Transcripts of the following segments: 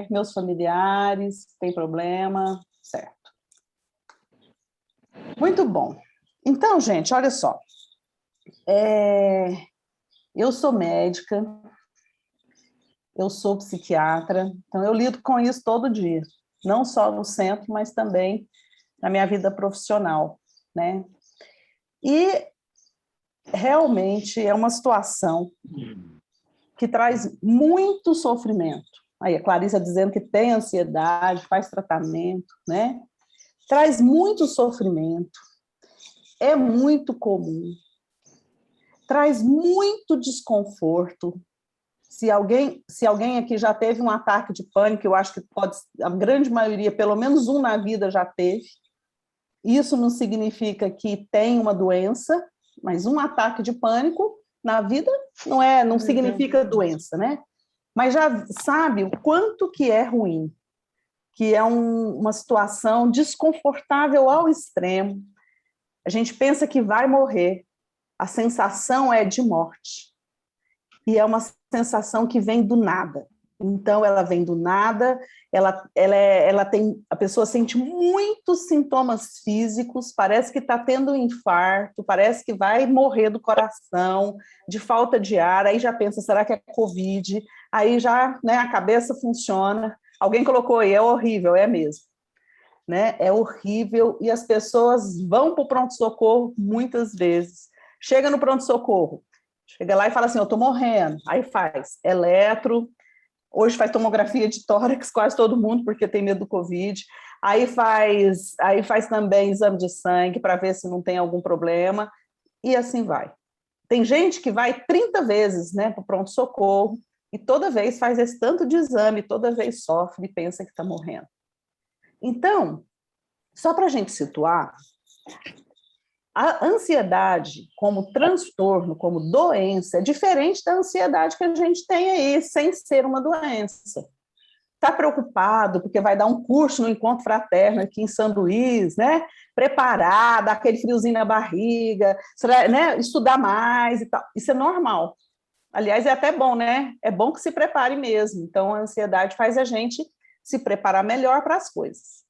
meus familiares, tem problema, certo. Muito bom. Então, gente, olha só. Eu sou médica, eu sou psiquiatra, então eu lido com isso todo dia, não só no centro, mas também na minha vida profissional, né? E realmente é uma situação que traz muito sofrimento. Aí a Clarissa dizendo que tem ansiedade, faz tratamento, né? Traz muito sofrimento, é muito comum, traz muito desconforto. Se alguém aqui já teve um ataque de pânico, eu acho que a grande maioria, pelo menos um na vida já teve. Isso não significa que tem uma doença, mas um ataque de pânico na vida não significa doença, né? Mas já sabe o quanto que é ruim, que é uma situação desconfortável ao extremo. A gente pensa que vai morrer, a sensação é de morte. E é uma sensação que vem do nada. Então, ela vem do nada, a pessoa sente muitos sintomas físicos, parece que está tendo um infarto, parece que vai morrer do coração, de falta de ar, aí já pensa, será que é Covid? Aí já, né, a cabeça funciona. Alguém colocou aí, é horrível, é mesmo. Né? É horrível, e as pessoas vão para o pronto-socorro muitas vezes. Chega no pronto-socorro, chega lá e fala assim, eu estou morrendo. Aí faz eletro, hoje faz tomografia de tórax, quase todo mundo, porque tem medo do Covid. Aí faz também exame de sangue para ver se não tem algum problema, e assim vai. Tem gente que vai 30 vezes, né, para o pronto-socorro, e toda vez faz esse tanto de exame, toda vez sofre e pensa que está morrendo. Então, só para a gente situar, a ansiedade como transtorno, como doença, é diferente da ansiedade que a gente tem aí, sem ser uma doença. Está preocupado porque vai dar um curso no Encontro Fraterno aqui em São Luís, né? Preparar, dar aquele friozinho na barriga, né? Estudar mais e tal. Isso é normal. Aliás, é até bom, né? É bom que se prepare mesmo. Então, a ansiedade faz a gente se preparar melhor para as coisas.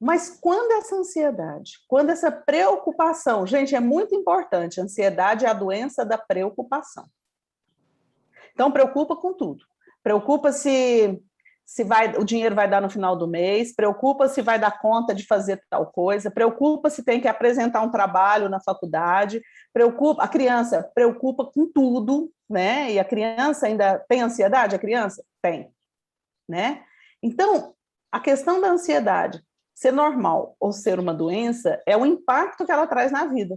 Mas quando essa ansiedade, quando essa preocupação, gente, é muito importante, a ansiedade é a doença da preocupação. Então, preocupa com tudo. Preocupa se o dinheiro vai dar no final do mês, preocupa se vai dar conta de fazer tal coisa, preocupa se tem que apresentar um trabalho na faculdade, a criança preocupa com tudo, né? E a criança ainda tem ansiedade? A criança tem, né? Então, a questão da ansiedade ser normal ou ser uma doença é o impacto que ela traz na vida.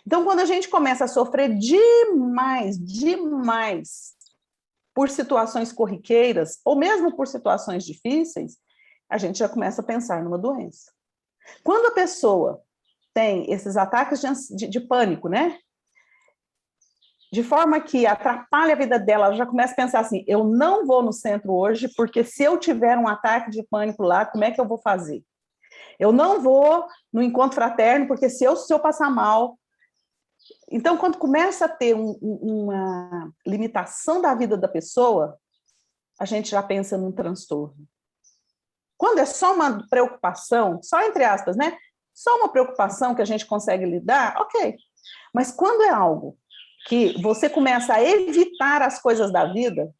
Então, quando a gente começa a sofrer demais por situações corriqueiras, ou mesmo por situações difíceis, a gente já começa a pensar numa doença. Quando a pessoa tem esses ataques de pânico, né? De forma que atrapalha a vida dela, ela já começa a pensar assim, eu não vou no centro hoje, porque se eu tiver um ataque de pânico lá, como é que eu vou fazer? Eu não vou no encontro fraterno, porque se eu passar mal... Então, quando começa a ter uma limitação da vida da pessoa, a gente já pensa num transtorno. Quando é só uma preocupação, só entre aspas, né? Só uma preocupação que a gente consegue lidar, ok. Mas quando é algo que você começa a evitar as coisas da vida,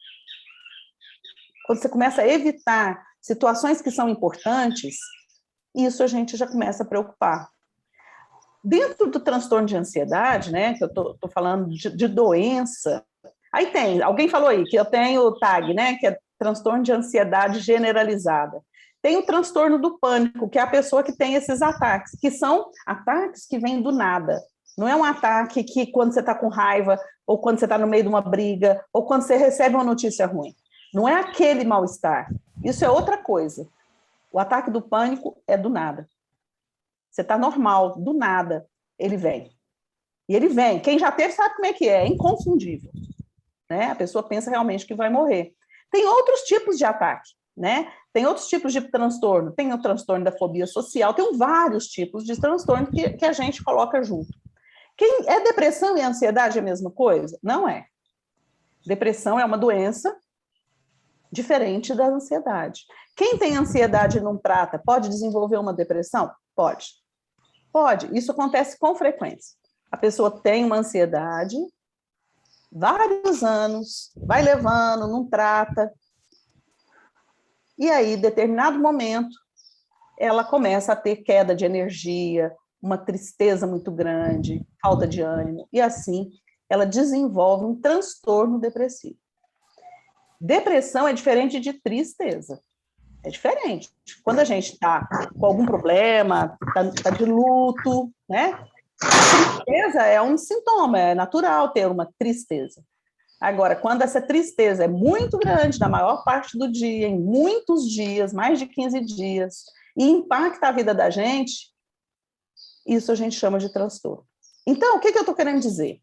quando você começa a evitar situações que são importantes, isso a gente já começa a preocupar. Dentro do transtorno de ansiedade, né, que eu estou falando de doença, aí tem, alguém falou aí que eu tenho o TAG, né, que é transtorno de ansiedade generalizada. Tem o transtorno do pânico, que é a pessoa que tem esses ataques, que são ataques que vêm do nada. Não é um ataque que quando você está com raiva, ou quando você está no meio de uma briga, ou quando você recebe uma notícia ruim. Não é aquele mal-estar. Isso é outra coisa. O ataque do pânico é do nada. Você está normal, do nada, ele vem. E ele vem. Quem já teve sabe como é inconfundível. Né? A pessoa pensa realmente que vai morrer. Tem outros tipos de ataque, né? Tem outros tipos de transtorno. Tem o transtorno da fobia social, tem vários tipos de transtorno que a gente coloca junto. É depressão e ansiedade a mesma coisa? Não é. Depressão é uma doença diferente da ansiedade. Quem tem ansiedade e não trata, pode desenvolver uma depressão? Pode. Pode. Isso acontece com frequência. A pessoa tem uma ansiedade, vários anos, vai levando, não trata, e aí, em determinado momento, ela começa a ter queda de energia, uma tristeza muito grande, falta de ânimo, e assim ela desenvolve um transtorno depressivo. Depressão é diferente de tristeza. É diferente. Quando a gente está com algum problema, está de luto, né? A tristeza é um sintoma, é natural ter uma tristeza. Agora, quando essa tristeza é muito grande, na maior parte do dia, em muitos dias, mais de 15 dias, e impacta a vida da gente, isso a gente chama de transtorno. Então, o que eu estou querendo dizer?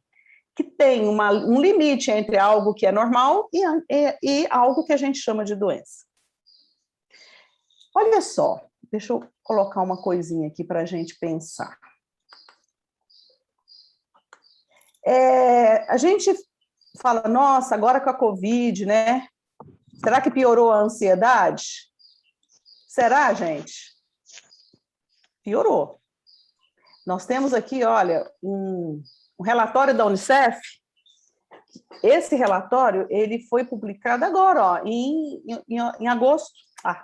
Que tem um limite entre algo que é normal e algo que a gente chama de doença. Olha só, deixa eu colocar uma coisinha aqui para a gente pensar. A gente fala, nossa, agora com a Covid, né? Será que piorou a ansiedade? Será, gente? Piorou. Nós temos aqui, olha, um relatório da Unicef. Esse relatório, ele foi publicado agora, ó, em agosto,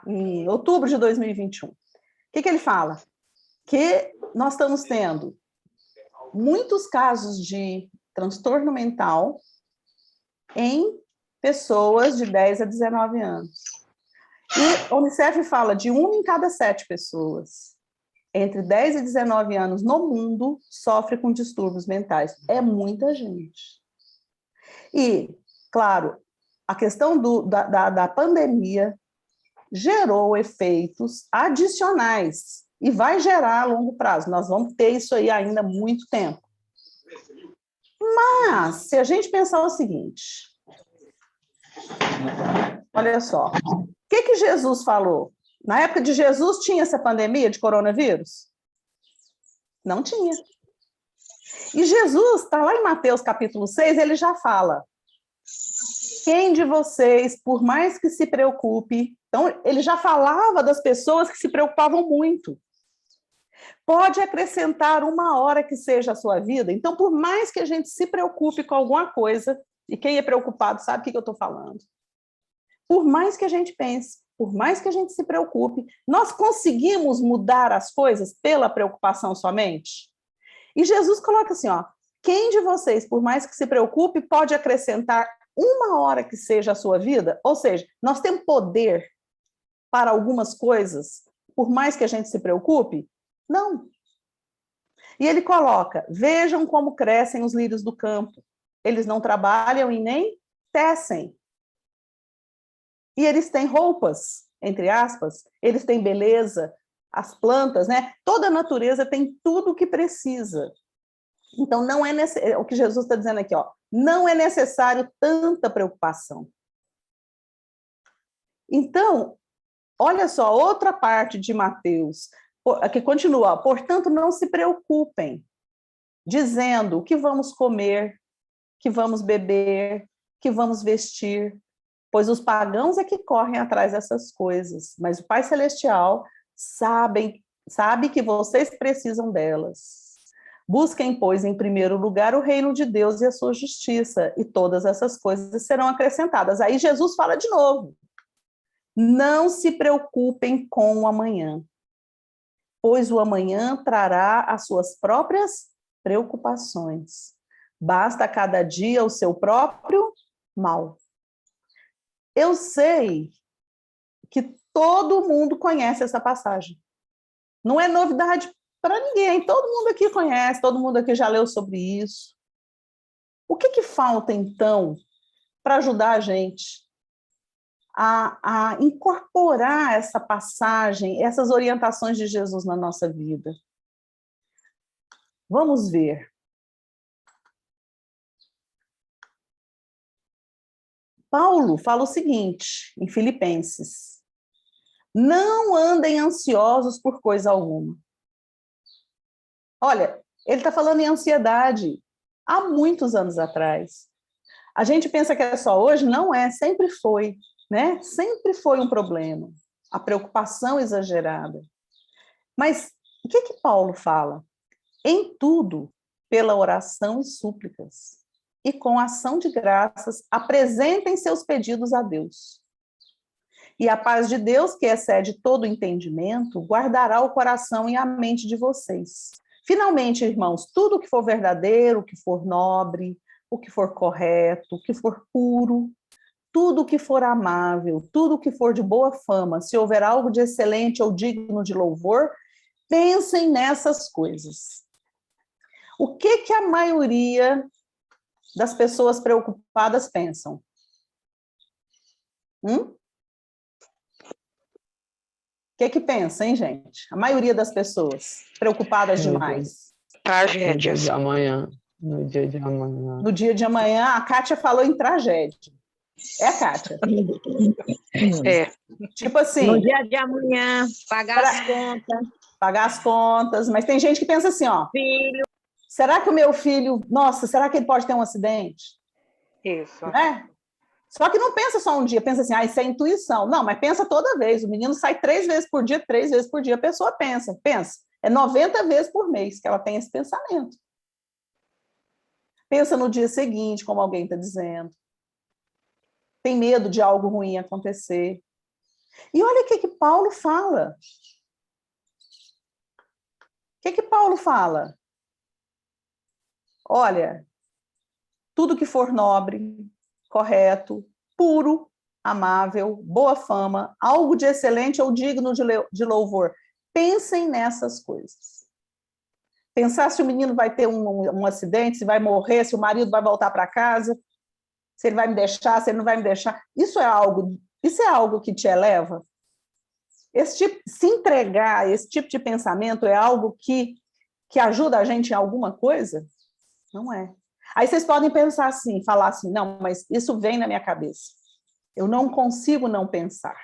em outubro de 2021. O que ele fala? Que nós estamos tendo muitos casos de transtorno mental em pessoas de 10 a 19 anos. E a Unicef fala de 1 em cada 7 pessoas entre 10 e 19 anos no mundo sofre com distúrbios mentais. É muita gente. E, claro, a questão da pandemia gerou efeitos adicionais e vai gerar a longo prazo. Nós vamos ter isso aí ainda há muito tempo. Mas, se a gente pensar o seguinte, olha só, o que Jesus falou? Na época de Jesus tinha essa pandemia de coronavírus? Não tinha. E Jesus, está lá em Mateus capítulo 6, ele já fala, quem de vocês, por mais que se preocupe, então ele já falava das pessoas que se preocupavam muito, pode acrescentar 1 hora que seja a sua vida. Então, por mais que a gente se preocupe com alguma coisa, e quem é preocupado sabe o que eu estou falando, por mais que a gente pense, por mais que a gente se preocupe, nós conseguimos mudar as coisas pela preocupação somente? E Jesus coloca assim, ó, quem de vocês, por mais que se preocupe, pode acrescentar 1 hora que seja a sua vida? Ou seja, nós temos poder para algumas coisas, por mais que a gente se preocupe? Não. E ele coloca, vejam como crescem os lírios do campo. Eles não trabalham e nem tecem. E eles têm roupas, entre aspas, eles têm beleza, as plantas, né? Toda a natureza tem tudo o que precisa. Então, não é o que Jesus está dizendo aqui, ó, não é necessário tanta preocupação. Então, olha só, outra parte de Mateus, que continua, portanto, não se preocupem, dizendo o que vamos comer, que vamos beber, que vamos vestir, pois os pagãos é que correm atrás dessas coisas, mas o Pai Celestial sabe que vocês precisam delas. Busquem, pois, em primeiro lugar o reino de Deus e a sua justiça, e todas essas coisas serão acrescentadas. Aí Jesus fala de novo, não se preocupem com o amanhã, pois o amanhã trará as suas próprias preocupações. Basta a cada dia o seu próprio mal. Eu sei que todo mundo conhece essa passagem. Não é novidade para ninguém. Todo mundo aqui conhece, todo mundo aqui já leu sobre isso. O que falta, então, para ajudar a gente a incorporar essa passagem, essas orientações de Jesus na nossa vida? Vamos ver. Paulo fala o seguinte, em Filipenses, não andem ansiosos por coisa alguma. Olha, ele está falando em ansiedade há muitos anos atrás. A gente pensa que é só hoje, não é, sempre foi. né? Sempre foi um problema, a preocupação exagerada. Mas o que Paulo fala? Em tudo, pela oração e súplicas, e com ação de graças, apresentem seus pedidos a Deus. E a paz de Deus, que excede todo entendimento, guardará o coração e a mente de vocês. Finalmente, irmãos, tudo o que for verdadeiro, o que for nobre, o que for correto, o que for puro, tudo o que for amável, tudo o que for de boa fama, se houver algo de excelente ou digno de louvor, pensem nessas coisas. O que a maioria das pessoas preocupadas pensam? O que pensa, hein, gente? A maioria das pessoas preocupadas demais. Tragédias. No dia de amanhã. No dia de amanhã. No dia de amanhã, a Kátia falou em tragédia. É a Kátia? É. Tipo assim... No dia de amanhã, pagar as contas. Pagar as contas. Mas tem gente que pensa assim, ó... Filho. Será que o meu filho... Nossa, será que ele pode ter um acidente? Isso. Né? Só que não pensa só um dia, pensa assim, isso é intuição. Não, mas pensa toda vez. O menino sai 3 vezes por dia, a pessoa pensa. É 90 vezes por mês que ela tem esse pensamento. Pensa no dia seguinte, como alguém está dizendo. Tem medo de algo ruim acontecer. E olha o que Paulo fala. O que Paulo fala? Olha, tudo que for nobre, correto, puro, amável, boa fama, algo de excelente ou digno de louvor. Pensem nessas coisas. Pensar se o menino vai ter um acidente, se vai morrer, se o marido vai voltar para casa, se ele vai me deixar, se ele não vai me deixar. Isso é algo que te eleva? Se entregar, esse tipo de pensamento é algo que ajuda a gente em alguma coisa? Não é. Aí vocês podem pensar assim, falar assim, não, mas isso vem na minha cabeça. Eu não consigo não pensar.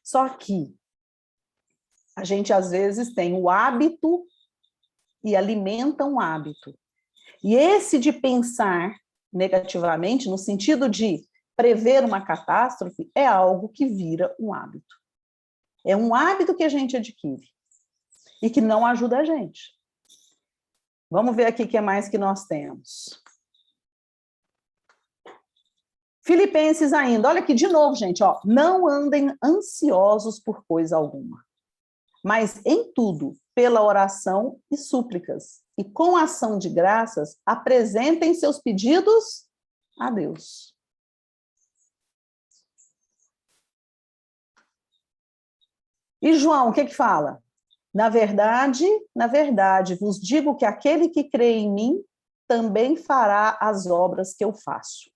Só que a gente, às vezes, tem o hábito e alimenta um hábito. E esse de pensar negativamente, no sentido de prever uma catástrofe, é algo que vira um hábito. É um hábito que a gente adquire e que não ajuda a gente. Vamos ver aqui o que mais que nós temos. Filipenses ainda, olha aqui de novo, gente, ó, não andem ansiosos por coisa alguma, mas em tudo, pela oração e súplicas, e com ação de graças, apresentem seus pedidos a Deus. E João, o que fala? Na verdade, vos digo que aquele que crê em mim também fará as obras que eu faço,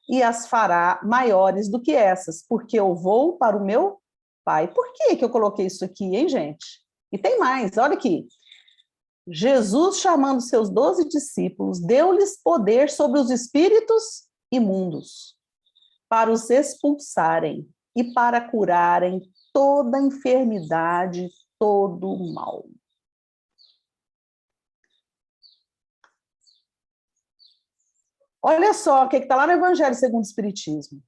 e as fará maiores do que essas, porque eu vou para o meu Pai. Por que eu coloquei isso aqui, hein, gente? E tem mais, olha aqui. Jesus, chamando seus 12 discípulos, deu-lhes poder sobre os espíritos imundos, para os expulsarem e para curarem toda enfermidade, todo o mal. Olha só o que está lá no Evangelho segundo o Espiritismo.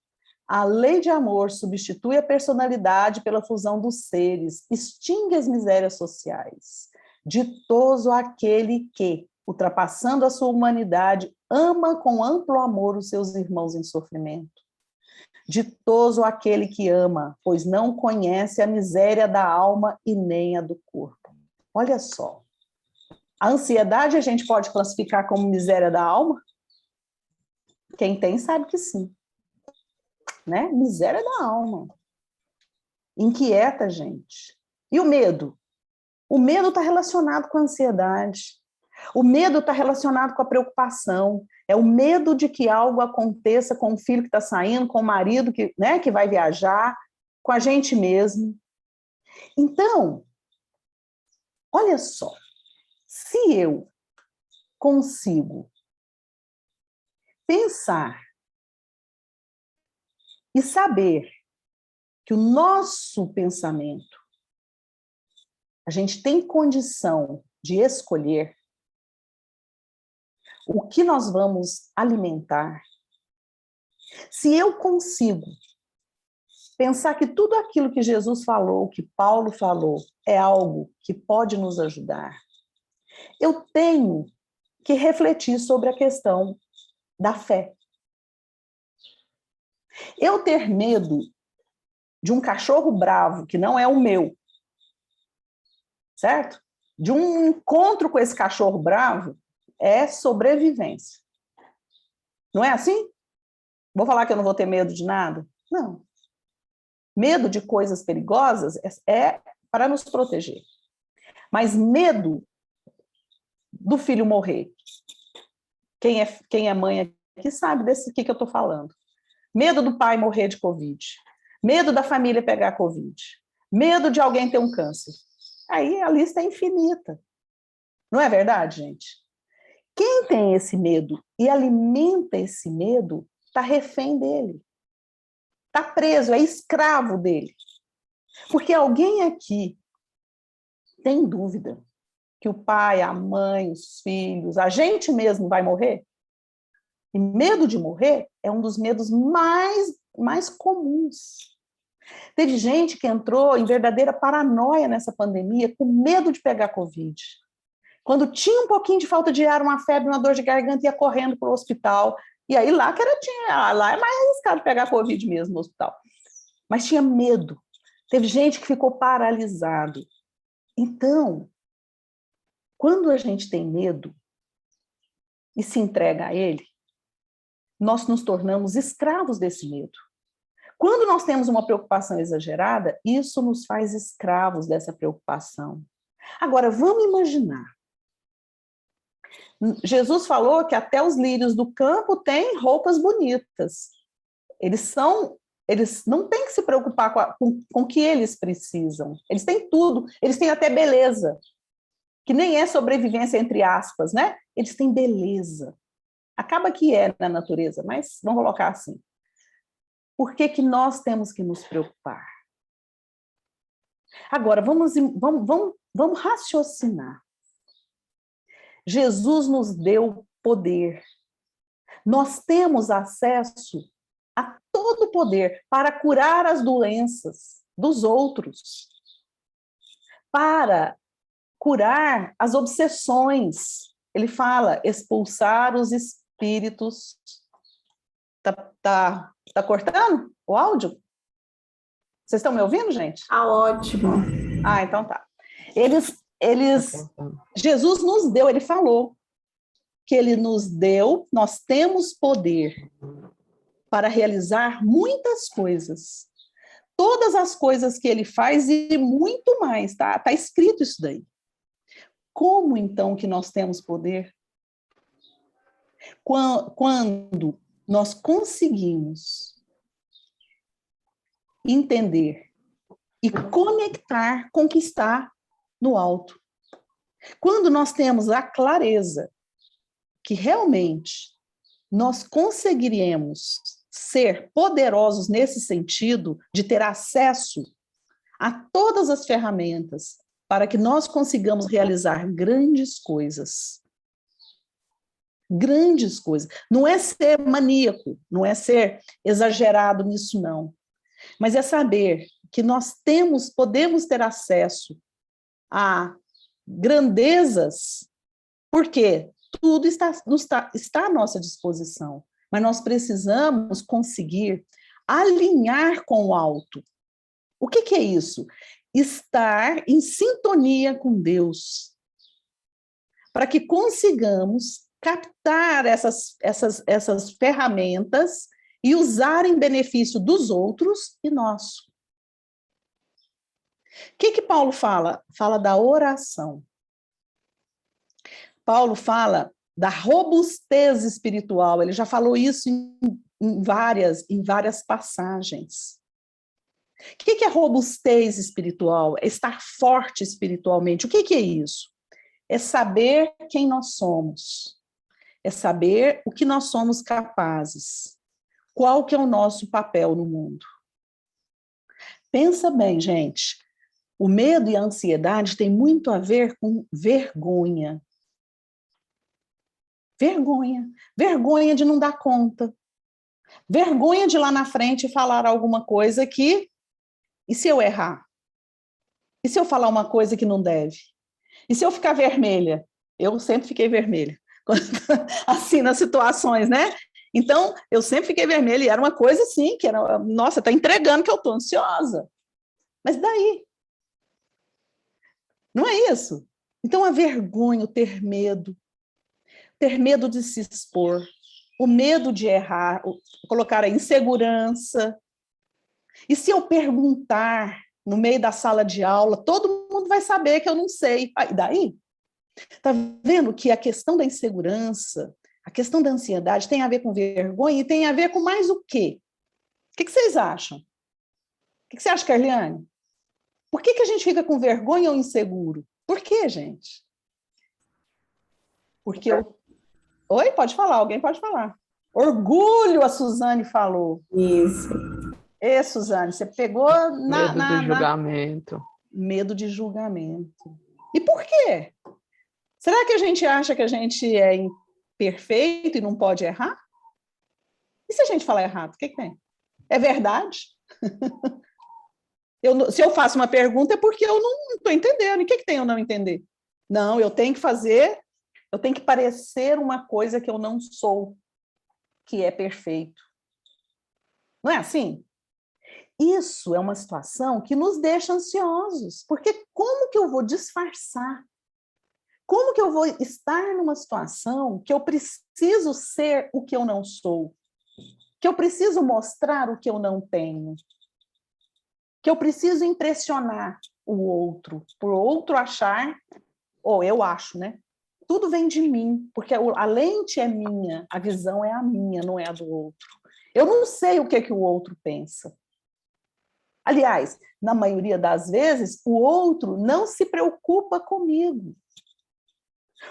A lei de amor substitui a personalidade pela fusão dos seres, extingue as misérias sociais. Ditoso aquele que, ultrapassando a sua humanidade, ama com amplo amor os seus irmãos em sofrimento. Ditoso aquele que ama, pois não conhece a miséria da alma e nem a do corpo. Olha só. A ansiedade a gente pode classificar como miséria da alma? Quem tem sabe que sim. Né? Miséria da alma. Inquieta a gente. E o medo? O medo está relacionado com a ansiedade. O medo está relacionado com a preocupação. É o medo de que algo aconteça com o filho que está saindo, com o marido que vai viajar, com a gente mesmo. Então, olha só. Se eu consigo pensar e saber que o nosso pensamento, a gente tem condição de escolher o que nós vamos alimentar, Se eu consigo pensar que tudo aquilo que Jesus falou, que Paulo falou, é algo que pode nos ajudar, eu tenho que refletir sobre a questão da fé. Eu ter medo de um cachorro bravo, que não é o meu, certo? De um encontro com esse cachorro bravo, é sobrevivência. Não é assim? Vou falar que eu não vou ter medo de nada? Não. Medo de coisas perigosas é para nos proteger. Mas medo do filho morrer. Quem é mãe aqui sabe desse que eu estou falando. Medo do pai morrer de Covid. Medo da família pegar Covid. Medo de alguém ter um câncer. Aí a lista é infinita. Não é verdade, gente? Quem tem esse medo e alimenta esse medo, está refém dele. Está preso, é escravo dele. Porque alguém aqui tem dúvida que o pai, a mãe, os filhos, a gente mesmo vai morrer? E medo de morrer é um dos medos mais comuns. Teve gente que entrou em verdadeira paranoia nessa pandemia, com medo de pegar Covid. Quando tinha um pouquinho de falta de ar, uma febre, uma dor de garganta, ia correndo para o hospital. E aí lá lá é mais arriscado pegar Covid mesmo no hospital. Mas tinha medo. Teve gente que ficou paralisado. Então, quando a gente tem medo e se entrega a ele, nós nos tornamos escravos desse medo. Quando nós temos uma preocupação exagerada, isso nos faz escravos dessa preocupação. Agora, vamos imaginar. Jesus falou que até os lírios do campo têm roupas bonitas. Eles não têm que se preocupar com o que eles precisam. Eles têm tudo, eles têm até beleza, que nem é sobrevivência entre aspas, né? Eles têm beleza. Acaba que é na natureza, mas vamos colocar assim. Por que nós temos que nos preocupar? Agora, vamos raciocinar. Jesus nos deu poder. Nós temos acesso a todo o poder para curar as doenças dos outros, para curar as obsessões. Ele fala, expulsar os espíritos. Tá cortando o áudio? Vocês estão me ouvindo, gente? Tá ótimo. Ah, então tá. Jesus nos deu, ele falou que ele nos deu, nós temos poder para realizar muitas coisas. Todas as coisas que ele faz e muito mais, tá? Tá escrito isso daí. Como então que nós temos poder? Quando nós conseguimos entender e conectar com o que está no alto. Quando nós temos a clareza que realmente nós conseguiremos ser poderosos nesse sentido de ter acesso a todas as ferramentas para que nós consigamos realizar grandes coisas. Grandes coisas. Não é ser maníaco, não é ser exagerado nisso, não. Mas é saber que nós podemos ter acesso a grandezas, porque tudo está à nossa disposição. Mas nós precisamos conseguir alinhar com o alto. O que é isso? Estar em sintonia com Deus, para que consigamos captar essas ferramentas e usar em benefício dos outros e nosso. O que Paulo fala? Fala da oração. Paulo fala da robustez espiritual, ele já falou isso em várias passagens. O que é robustez espiritual? É estar forte espiritualmente. O que é isso? É saber quem nós somos. É saber o que nós somos capazes. Qual que é o nosso papel no mundo. Pensa bem, gente. O medo e a ansiedade têm muito a ver com vergonha. Vergonha. Vergonha de não dar conta. Vergonha de lá na frente falar alguma coisa que... E se eu errar? E se eu falar uma coisa que não deve? E se eu ficar vermelha? Eu sempre fiquei vermelha. Assim, nas situações, né? Então, eu sempre fiquei vermelha. E era uma coisa assim, que era... Nossa, está entregando que eu estou ansiosa. Mas daí? Não é isso? Então, a vergonha, o ter medo de se expor, o medo de errar, colocar a insegurança. E se eu perguntar no meio da sala de aula, todo mundo vai saber que eu não sei. E daí? Está vendo que a questão da insegurança, a questão da ansiedade tem a ver com vergonha e tem a ver com mais o quê? O que vocês acham? O que você acha, Carliane? Por que a gente fica com vergonha ou inseguro? Por quê, gente? Porque eu... Oi, pode falar, alguém pode falar. Orgulho, a Suzane falou. Isso. Suzane, você pegou Medo do julgamento. Medo de julgamento. E por quê? Será que a gente acha que a gente é imperfeito e não pode errar? E se a gente falar errado, o que tem? É verdade? Se eu faço uma pergunta é porque eu não estou entendendo. E o que tem eu não entender? Não, eu tenho que fazer, eu tenho que parecer uma coisa que eu não sou, que é perfeito. Não é assim? Isso é uma situação que nos deixa ansiosos, porque como que eu vou disfarçar? Como que eu vou estar numa situação que eu preciso ser o que eu não sou? Que eu preciso mostrar o que eu não tenho? Que eu preciso impressionar o outro, por o outro achar, ou eu acho, né? Tudo vem de mim, porque a lente é minha, a visão é a minha, não é a do outro. Eu não sei o que o outro pensa. Aliás, na maioria das vezes, o outro não se preocupa comigo.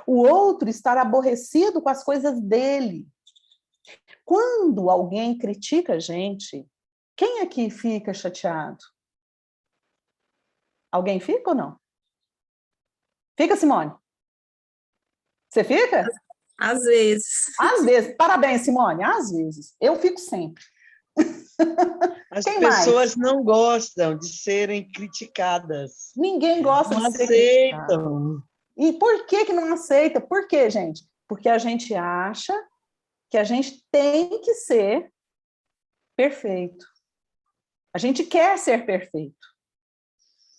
O outro está aborrecido com as coisas dele. Quando alguém critica a gente, quem aqui fica chateado? Alguém fica ou não? Fica, Simone? Você fica? Às vezes. Às vezes. Parabéns, Simone. Às vezes. Eu fico sempre. As Quem pessoas mais? não gostam de serem criticadas. Ninguém gosta Não de ser criticado. aceitam. E por que não aceita? Por quê, gente? Porque a gente acha que a gente tem que ser perfeito. A gente quer ser perfeito.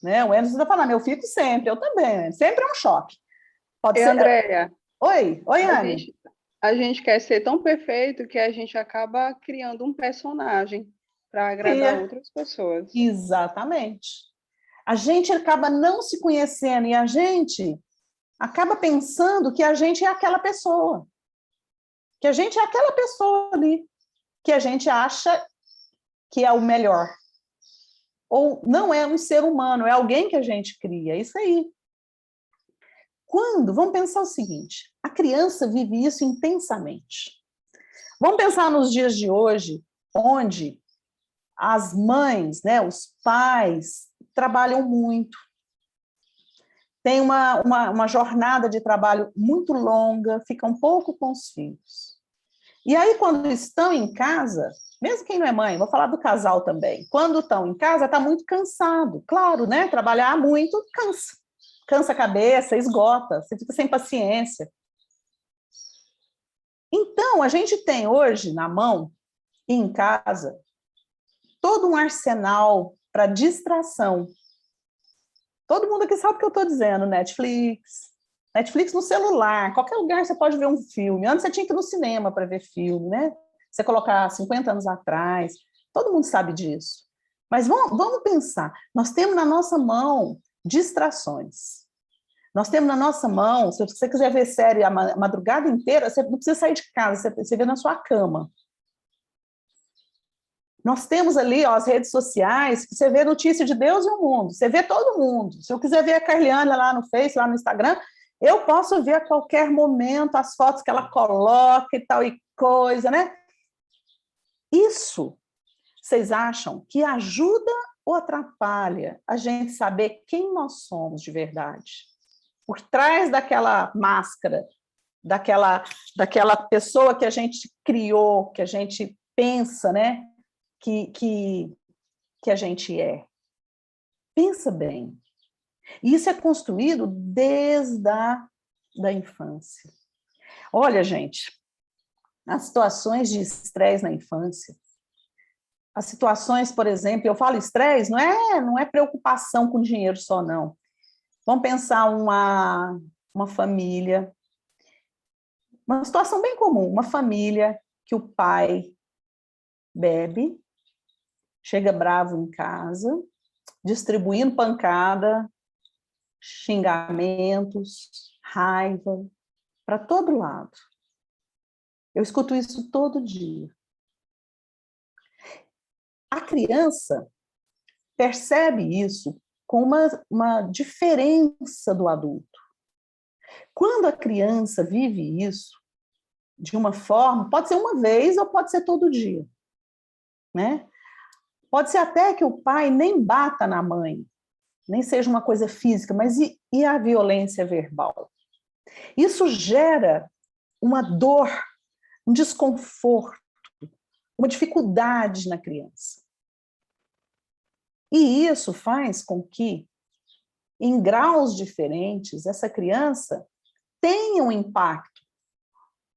Né? O Anderson está falando, eu fico sempre, eu também. Sempre é um choque. Pode ser... Andréia, Oi, Anne. A gente quer ser tão perfeito que a gente acaba criando um personagem para agradar outras pessoas. Exatamente. A gente acaba não se conhecendo e a gente acaba pensando que a gente é aquela pessoa. Que a gente é aquela pessoa ali. Que a gente acha que é o melhor. Ou não é um ser humano, é alguém que a gente cria. É isso aí. Vamos pensar o seguinte, a criança vive isso intensamente. Vamos pensar nos dias de hoje, onde as mães, né, os pais, trabalham muito. Tem uma jornada de trabalho muito longa, ficam pouco com os filhos. E aí, quando estão em casa, mesmo quem não é mãe, vou falar do casal também, quando estão em casa, está muito cansado. Claro, né? Trabalhar muito cansa. Cansa a cabeça, esgota, você fica sem paciência. Então, a gente tem hoje na mão, em casa, todo um arsenal para distração. Todo mundo aqui sabe o que eu estou dizendo, Netflix no celular, qualquer lugar você pode ver um filme. Antes você tinha que ir no cinema para ver filme, né? Você colocar 50 anos atrás, todo mundo sabe disso. Mas vamos pensar, nós temos na nossa mão distrações. Nós temos na nossa mão, se você quiser ver série a madrugada inteira, você não precisa sair de casa, você vê na sua cama. Nós temos ali as redes sociais, que você vê notícia de Deus e o mundo, você vê todo mundo. Se eu quiser ver a Carliane lá no Face, lá no Instagram, eu posso ver a qualquer momento as fotos que ela coloca e tal e coisa, né? Isso, vocês acham que ajuda ou atrapalha a gente saber quem nós somos de verdade? Por trás daquela máscara, daquela pessoa que a gente criou, que a gente pensa, né, que a gente é. Pensa bem. E isso é construído desde da infância. Olha, gente, as situações de estresse na infância, as situações, por exemplo, eu falo estresse, não é preocupação com dinheiro só, não. Vamos pensar uma família, uma situação bem comum, uma família que o pai bebe, chega bravo em casa, distribuindo pancada, xingamentos, raiva, para todo lado. Eu escuto isso todo dia. A criança percebe isso com uma diferença do adulto. Quando a criança vive isso de uma forma, pode ser uma vez ou pode ser todo dia, né? Pode ser até que o pai nem bata na mãe, nem seja uma coisa física, mas e a violência verbal? Isso gera uma dor, um desconforto, uma dificuldade na criança. E isso faz com que, em graus diferentes, essa criança tenha um impacto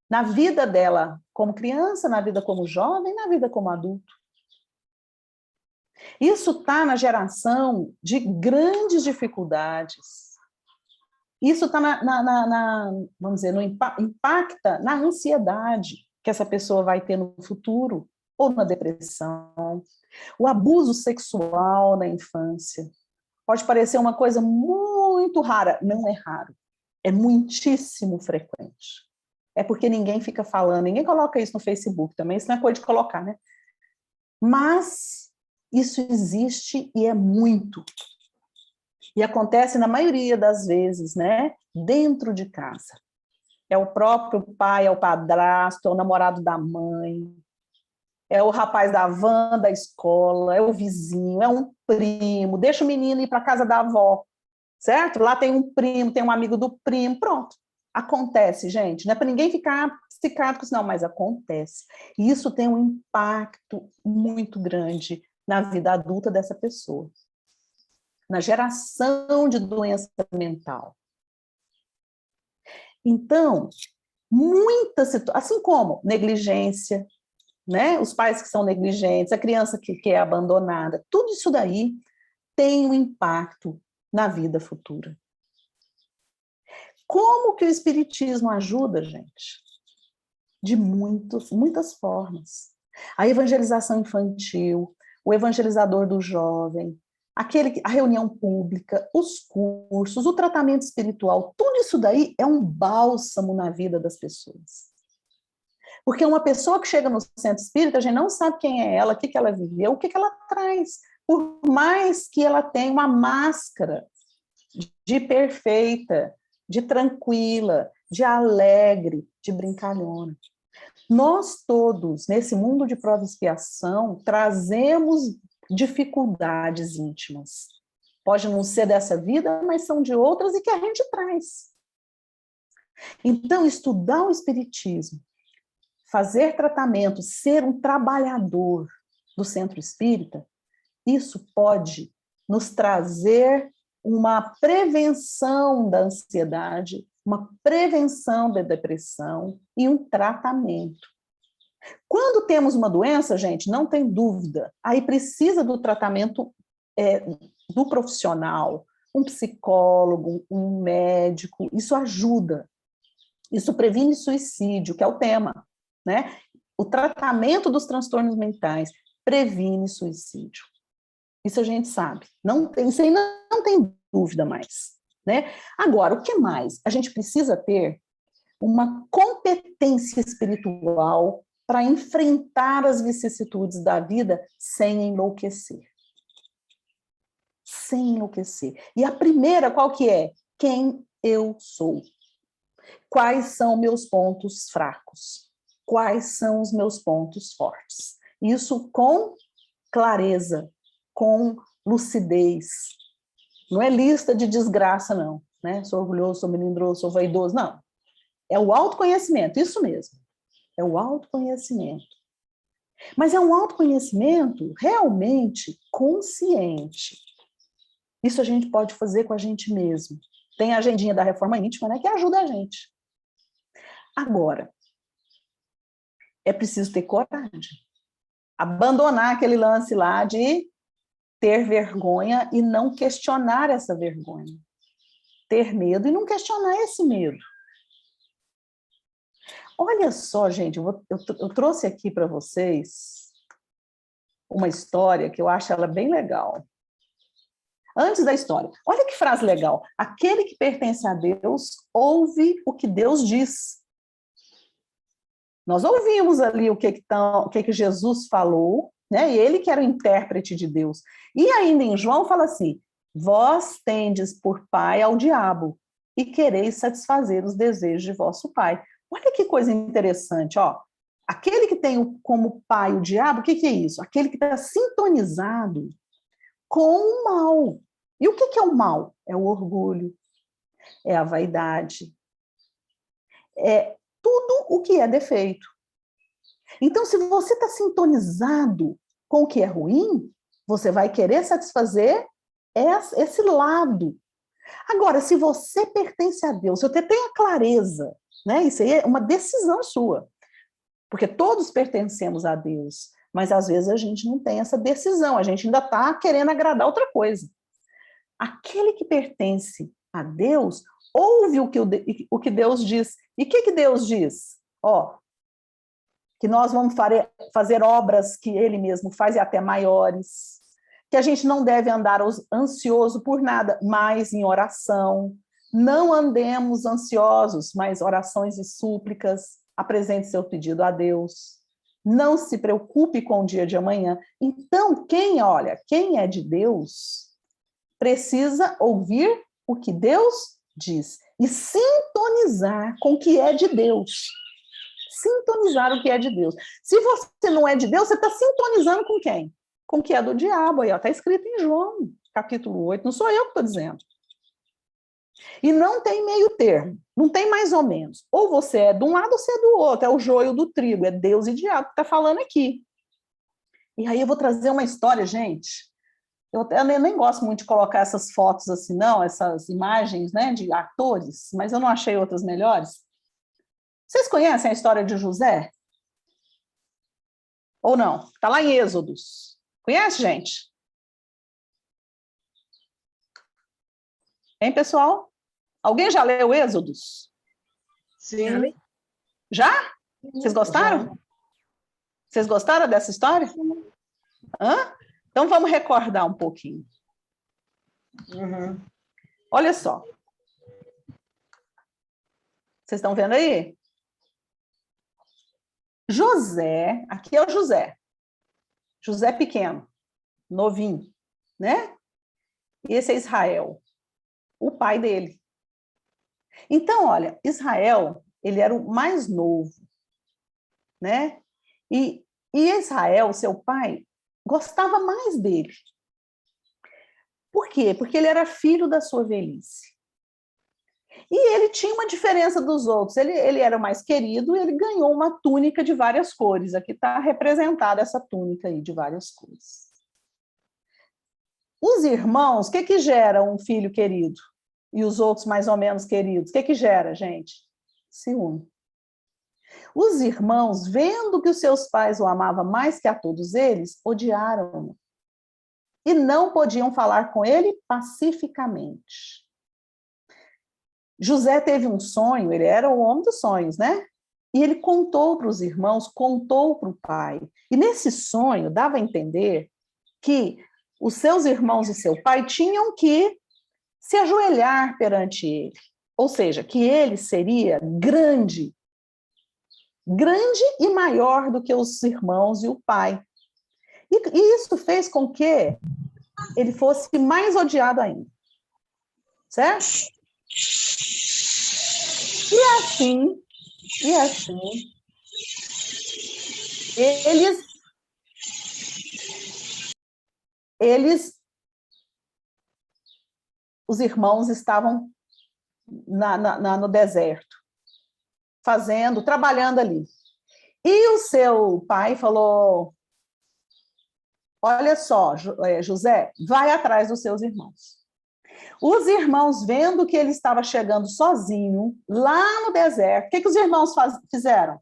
na vida dela como criança, na vida como jovem, na vida como adulto. Isso está na geração de grandes dificuldades. Isso está vamos dizer, impacta na ansiedade que essa pessoa vai ter no futuro, ou na depressão. O abuso sexual na infância. Pode parecer uma coisa muito rara, não é raro. É muitíssimo frequente. É porque ninguém fica falando, ninguém coloca isso no Facebook também, isso não é coisa de colocar, né? Mas isso existe e é muito. E acontece na maioria das vezes, né? Dentro de casa. É o próprio pai, é o padrasto, é o namorado da mãe, é o rapaz da van da escola, é o vizinho, é um primo, deixa o menino ir para a casa da avó, certo? Lá tem um primo, tem um amigo do primo, pronto. Acontece, gente, não é para ninguém ficar psicático, não, mas acontece. E isso tem um impacto muito grande na vida adulta dessa pessoa, na geração de doença mental. Então, muitas situações, assim como negligência, né? Os pais que são negligentes, a criança que é abandonada, tudo isso daí tem um impacto na vida futura. Como que o Espiritismo ajuda, gente? De muitas formas. A evangelização infantil, o evangelizador do jovem, a reunião pública, os cursos, o tratamento espiritual, tudo isso daí é um bálsamo na vida das pessoas. Porque uma pessoa que chega no centro espírita, a gente não sabe quem é ela, o que ela viveu, o que ela traz. Por mais que ela tenha uma máscara de perfeita, de tranquila, de alegre, de brincalhona. Nós todos, nesse mundo de prova e expiação, trazemos dificuldades íntimas. Pode não ser dessa vida, mas são de outras e que a gente traz. Então, estudar o Espiritismo, fazer tratamento, ser um trabalhador do centro espírita, isso pode nos trazer uma prevenção da ansiedade, uma prevenção da depressão e um tratamento. Quando temos uma doença, gente, não tem dúvida, aí precisa do tratamento do profissional, um psicólogo, um médico, isso ajuda. Isso previne suicídio, que é o tema, né? O tratamento dos transtornos mentais previne suicídio. Isso a gente sabe. Isso aí não tem dúvida mais, né? Agora, o que mais? A gente precisa ter uma competência espiritual para enfrentar as vicissitudes da vida sem enlouquecer. Sem enlouquecer. E a primeira, qual que é? Quem eu sou? Quais são meus pontos fracos? Quais são os meus pontos fortes? Isso com clareza, com lucidez. Não é lista de desgraça, não. Né? Sou orgulhoso, sou melindroso, sou vaidoso. Não. É o autoconhecimento, isso mesmo. É o autoconhecimento. Mas é um autoconhecimento realmente consciente. Isso a gente pode fazer com a gente mesmo. Tem a agendinha da reforma íntima, né, que ajuda a gente. Agora, é preciso ter coragem. Abandonar aquele lance lá de ter vergonha e não questionar essa vergonha. Ter medo e não questionar esse medo. Olha só, gente, eu trouxe aqui para vocês uma história que eu acho ela bem legal. Antes da história, olha que frase legal. Aquele que pertence a Deus ouve o que Deus diz. Nós ouvimos ali o que Jesus falou, né? E ele que era o intérprete de Deus. E ainda em João fala assim, vós tendes por pai ao diabo e quereis satisfazer os desejos de vosso pai. Olha que coisa interessante, ó. Aquele que tem como pai o diabo, o que é isso? Aquele que está sintonizado com o mal. E o que é o mal? É o orgulho, é a vaidade, é tudo o que é defeito. Então, se você está sintonizado com o que é ruim, você vai querer satisfazer esse lado. Agora, se você pertence a Deus, se você tem a clareza, né? Isso aí é uma decisão sua, porque todos pertencemos a Deus, mas às vezes a gente não tem essa decisão, a gente ainda está querendo agradar outra coisa. Aquele que pertence a Deus, ouve o que Deus diz. E o que Deus diz? Ó, que nós vamos fazer obras que Ele mesmo faz e até maiores, que a gente não deve andar ansioso por nada, mas em oração. Não andemos ansiosos, mas orações e súplicas, apresente seu pedido a Deus. Não se preocupe com o dia de amanhã. Então, quem é de Deus, precisa ouvir o que Deus diz e sintonizar com o que é de Deus. Sintonizar o que é de Deus. Se você não é de Deus, você está sintonizando com quem? Com o que é do diabo. Aí está escrito em João, capítulo 8. Não sou eu que estou dizendo. E não tem meio termo. Não tem mais ou menos. Ou você é de um lado ou você é do outro. É o joio do trigo. É Deus e diabo que está falando aqui. E aí eu vou trazer uma história, gente. Eu nem gosto muito de colocar essas fotos assim, não, essas imagens, né, de atores, mas eu não achei outras melhores. Vocês conhecem a história de José? Ou não? Está lá em Êxodos. Conhece, gente? Hein, pessoal? Alguém já leu Êxodos? Sim. Já? Vocês gostaram? Já. Vocês gostaram dessa história? Hã? Então, vamos recordar um pouquinho. Uhum. Olha só. Vocês estão vendo aí? José, aqui é o José. José pequeno, novinho, né? E esse é Israel, o pai dele. Então, olha, Israel, ele era o mais novo, né? E Israel, seu pai, gostava mais dele. Por quê? Porque ele era filho da sua velhice. E ele tinha uma diferença dos outros. Ele era o mais querido e ele ganhou uma túnica de várias cores. Aqui está representada essa túnica aí de várias cores. Os irmãos, o que gera um filho querido? E os outros mais ou menos queridos? O que gera, gente? Ciúme. Os irmãos, vendo que os seus pais o amavam mais que a todos eles, odiaram-no. E não podiam falar com ele pacificamente. José teve um sonho, ele era o homem dos sonhos, né? E ele contou para os irmãos, contou para o pai. E nesse sonho dava a entender que os seus irmãos e seu pai tinham que se ajoelhar perante ele. Ou seja, que ele seria grande e maior do que os irmãos e o pai. E isso fez com que ele fosse mais odiado ainda. Certo? E assim, os irmãos estavam no deserto, trabalhando ali. E o seu pai falou, olha só, José, vai atrás dos seus irmãos. Os irmãos, vendo que ele estava chegando sozinho, lá no deserto, o que os irmãos fizeram?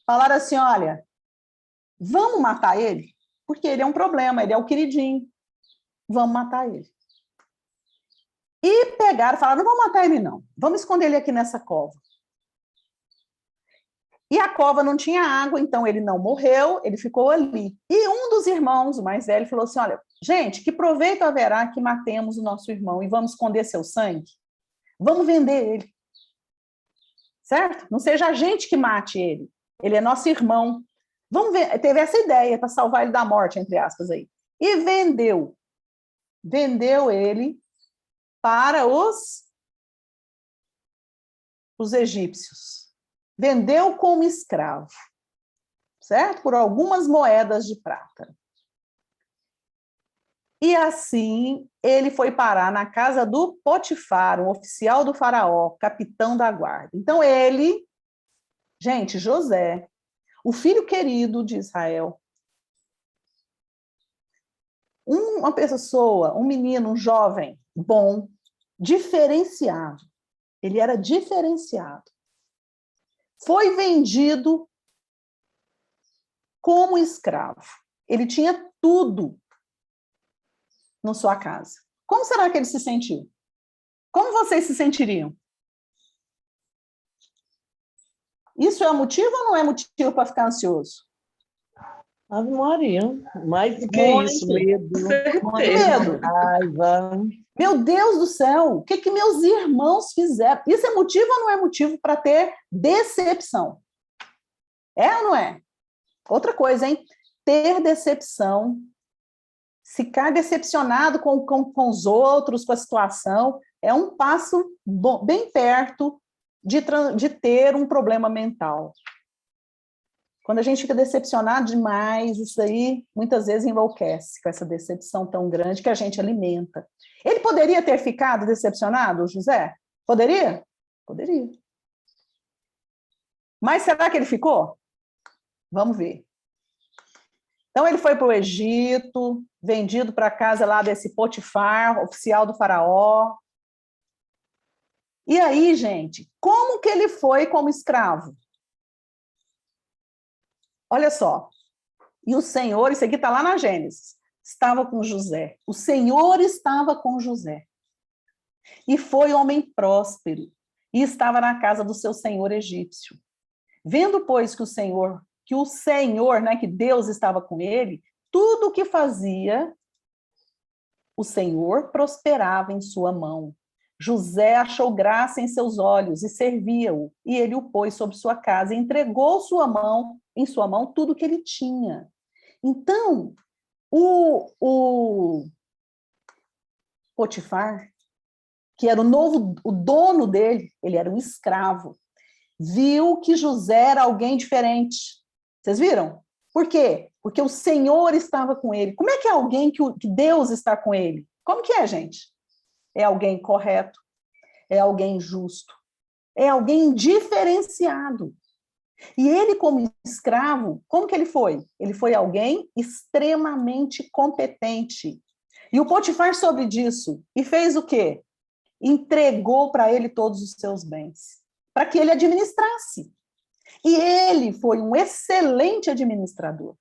Falaram assim, olha, vamos matar ele? Porque ele é um problema, ele é o queridinho. Vamos matar ele. E pegaram e falaram, não vamos matar ele não, vamos esconder ele aqui nessa cova. E a cova não tinha água, então ele não morreu, ele ficou ali. E um dos irmãos, o mais velho, falou assim, olha, gente, que proveito haverá que matemos o nosso irmão e vamos esconder seu sangue? Vamos vender ele. Certo? Não seja a gente que mate ele. Ele é nosso irmão. Vamos ver, teve essa ideia para salvar ele da morte, entre aspas, aí. E vendeu. Vendeu ele para os egípcios. Vendeu como escravo, certo? Por algumas moedas de prata. E assim, ele foi parar na casa do Potifar, um oficial do faraó, capitão da guarda. Então ele, gente, José, o filho querido de Israel, uma pessoa, um menino, um jovem, bom, diferenciado. Ele era diferenciado. Foi vendido como escravo. Ele tinha tudo na sua casa. Como será que ele se sentiu? Como vocês se sentiriam? Isso é motivo ou não é motivo para ficar ansioso? Ave Maria, mais do que Muito. isso, medo, Medo. raiva. Meu Deus do céu, o que meus irmãos fizeram? Isso é motivo ou não é motivo para ter decepção? É ou não é? Outra coisa, hein? Ter decepção, ficar decepcionado com os outros, com a situação, é um passo bem perto de ter um problema mental. Quando a gente fica decepcionado demais, isso aí muitas vezes enlouquece com essa decepção tão grande que a gente alimenta. Ele poderia ter ficado decepcionado, José? Poderia? Poderia. Mas será que ele ficou? Vamos ver. Então ele foi para o Egito, vendido para a casa lá desse Potifar, oficial do faraó. E aí, gente, como que ele foi como escravo? Olha só, e o Senhor, isso aqui está lá na Gênesis, estava com José. O Senhor estava com José. E foi homem próspero, e estava na casa do seu senhor egípcio. Vendo, pois, que o Senhor, né, que Deus estava com ele, tudo o que fazia, o Senhor prosperava em sua mão. José achou graça em seus olhos e servia-o, e ele o pôs sobre sua casa e entregou em sua mão tudo que ele tinha. Então, o Potifar, que era o dono dele, ele era um escravo, viu que José era alguém diferente. Vocês viram? Por quê? Porque o Senhor estava com ele. Como é que é alguém que Deus está com ele? Como que é, gente? É alguém correto, é alguém justo, é alguém diferenciado. E ele, como escravo, como que ele foi? Ele foi alguém extremamente competente. E o Potifar soube disso e fez o quê? Entregou para ele todos os seus bens, para que ele administrasse. E ele foi um excelente administrador.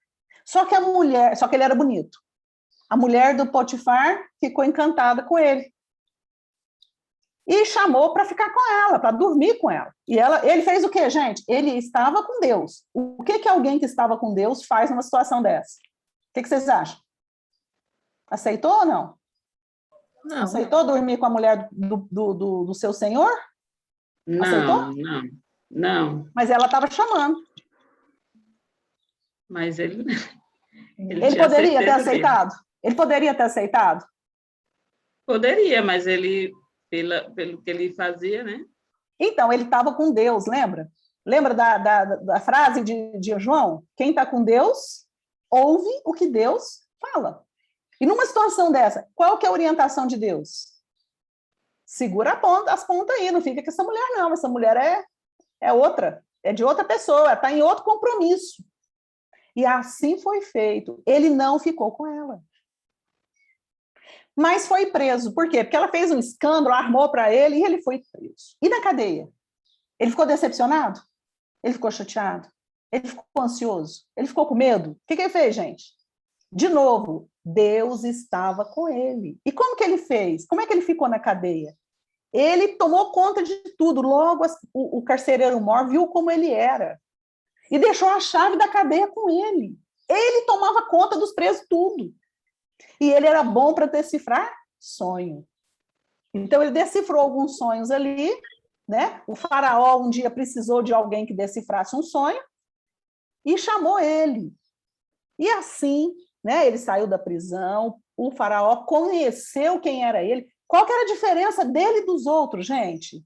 Só que ele era bonito. A mulher do Potifar ficou encantada com ele. E chamou para ficar com ela, para dormir com ela. E ele fez o quê, gente? Ele estava com Deus. O que alguém que estava com Deus faz numa situação dessa? O que vocês acham? Aceitou ou não? Não. Aceitou dormir com a mulher do seu senhor? Não, aceitou? Não. Mas ela estava chamando. Mas ele poderia ter aceitado? Ele poderia ter aceitado? Poderia, mas ele, pelo que ele fazia, né? Então, ele estava com Deus, lembra? Lembra da frase de João? Quem está com Deus, ouve o que Deus fala. E numa situação dessa, qual que é a orientação de Deus? Segura as pontas aí, não fica com essa mulher não, essa mulher é outra. é de outra pessoa, está em outro compromisso. E assim foi feito. Ele não ficou com ela. Mas foi preso. Por quê? Porque ela fez um escândalo, armou para ele e ele foi preso. E na cadeia? Ele ficou decepcionado? Ele ficou chateado? Ele ficou ansioso? Ele ficou com medo? O que ele fez, gente? De novo, Deus estava com ele. E como que ele fez? Como é que ele ficou na cadeia? Ele tomou conta de tudo. Logo, o carcereiro-mor viu como ele era e deixou a chave da cadeia com ele. Ele tomava conta dos presos tudo. E ele era bom para decifrar sonho. Então, ele decifrou alguns sonhos ali, né? O faraó um dia precisou de alguém que decifrasse um sonho e chamou ele. E assim, né, ele saiu da prisão, o faraó conheceu quem era ele. Qual que era a diferença dele e dos outros, gente?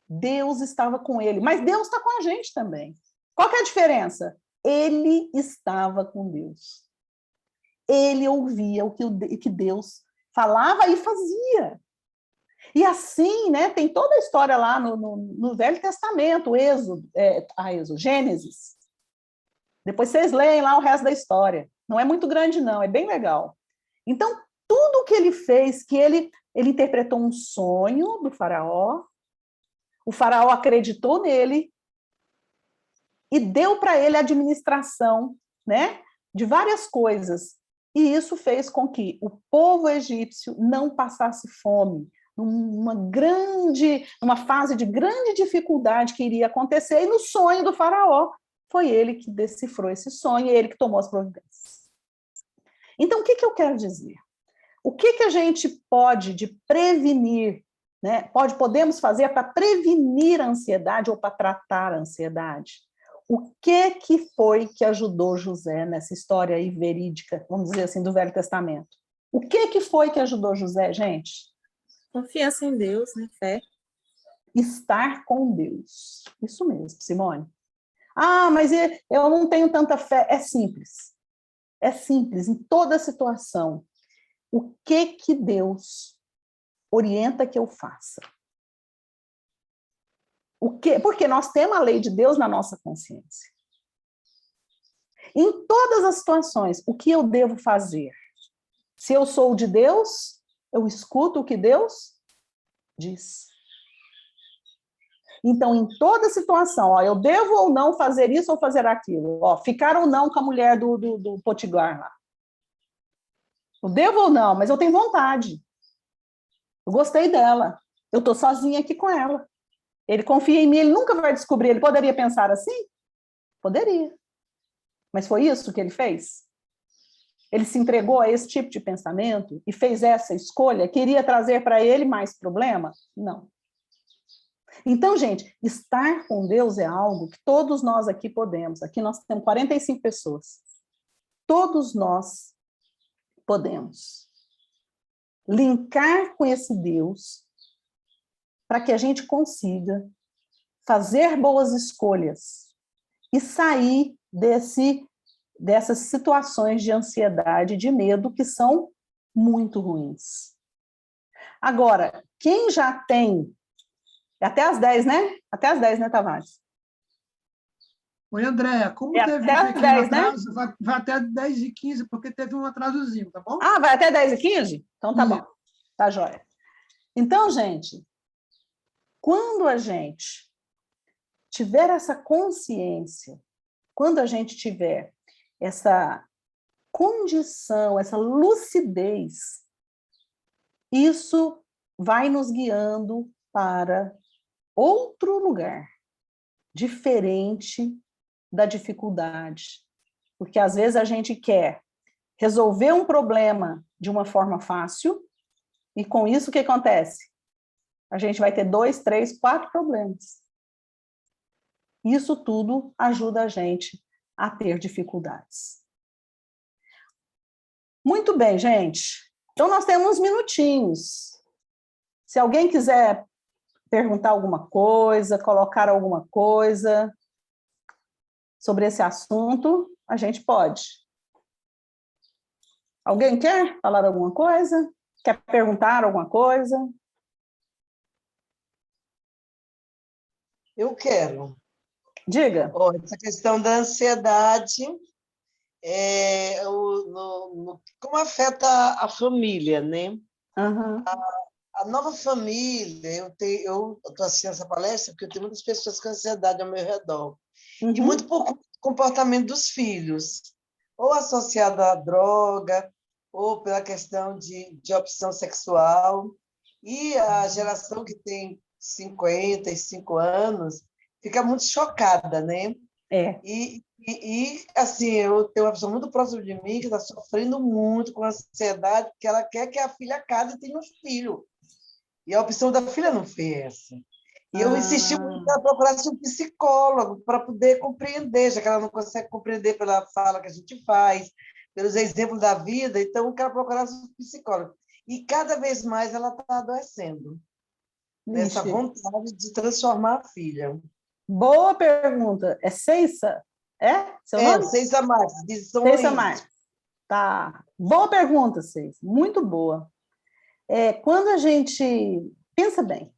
Deus estava com ele, mas Deus está com a gente também. Qual que é a diferença? Ele estava com Deus. Ele ouvia o que Deus falava e fazia. E assim, né, tem toda a história lá no Velho Testamento, Gênesis. Depois vocês leem lá o resto da história. Não é muito grande, não, é bem legal. Então, tudo o que ele fez, que ele interpretou um sonho do faraó, o faraó acreditou nele e deu para ele a administração, né, de várias coisas. E isso fez com que o povo egípcio não passasse fome, numa fase de grande dificuldade que iria acontecer, e no sonho do faraó, foi ele que decifrou esse sonho, ele que tomou as providências. Então, o que eu quero dizer? O que a gente pode de prevenir, né? Podemos fazer para prevenir a ansiedade ou para tratar a ansiedade? O que foi que ajudou José nessa história aí verídica, vamos dizer assim, do Velho Testamento? O que foi que ajudou José, gente? Confiança em Deus, né? Fé. Estar com Deus. Isso mesmo, Simone. Ah, mas eu não tenho tanta fé. É simples. É simples, em toda situação. O que Deus orienta que eu faça? Porque nós temos a lei de Deus na nossa consciência. Em todas as situações, o que eu devo fazer? Se eu sou de Deus, eu escuto o que Deus diz. Então, em toda situação, eu devo ou não fazer isso ou fazer aquilo? Ficar ou não com a mulher do Potigar lá? Eu devo ou não, mas eu tenho vontade. Eu gostei dela. Eu estou sozinha aqui com ela. Ele confia em mim, ele nunca vai descobrir. Ele poderia pensar assim? Poderia. Mas foi isso que ele fez? Ele se entregou a esse tipo de pensamento e fez essa escolha? Queria trazer para ele mais problema? Não. Então, gente, estar com Deus é algo que todos nós aqui podemos. Aqui nós temos 45 pessoas. Todos nós podemos linkar com esse Deus para que a gente consiga fazer boas escolhas e sair dessas situações de ansiedade, de medo, que são muito ruins. Agora, quem já tem... Até às 10, né? Até às 10, né, Tavares? Oi, Andréa, como teve até um às pequeno 10, né? atraso, vai até 10h15, porque teve um atrasozinho, tá bom? Ah, vai até 10h15? Então tá bom. Tá jóia. Então, gente, quando a gente tiver essa consciência, quando a gente tiver essa condição, essa lucidez, isso vai nos guiando para outro lugar, diferente da dificuldade. Porque às vezes a gente quer resolver um problema de uma forma fácil, e com isso o que acontece? A gente vai ter 2, 3, 4 problemas. Isso tudo ajuda a gente a ter dificuldades. Muito bem, gente. Então, nós temos uns minutinhos. Se alguém quiser perguntar alguma coisa, colocar alguma coisa sobre esse assunto, a gente pode. Alguém quer falar alguma coisa? Quer perguntar alguma coisa? Eu quero. Diga. Ó, essa questão da ansiedade, como afeta a família, né? Aham. A nova família, eu estou assistindo essa palestra porque eu tenho muitas pessoas com ansiedade ao meu redor. E muito Uhum. por conta do comportamento dos filhos, ou associado à droga, ou pela questão de opção sexual. E a geração que tem 55 anos fica muito chocada, né? É. Assim, eu tenho uma pessoa muito próxima de mim que está sofrendo muito com ansiedade, porque ela quer que a filha case e tenha um filho. E a opção da filha não foi essa. E eu insisti muito que ela procurasse um psicólogo para poder compreender, já que ela não consegue compreender pela fala que a gente faz, pelos exemplos da vida, então que ela procurasse um psicólogo. E cada vez mais ela está adoecendo, nessa Ixi. vontade de transformar a filha. Boa pergunta. É Ceissa? É? Seu nome? Ceissa Marques, de São Ceissa Luís. Marques. Tá. Boa pergunta, Ceissa. Muito boa. Quando a gente... Pensa bem.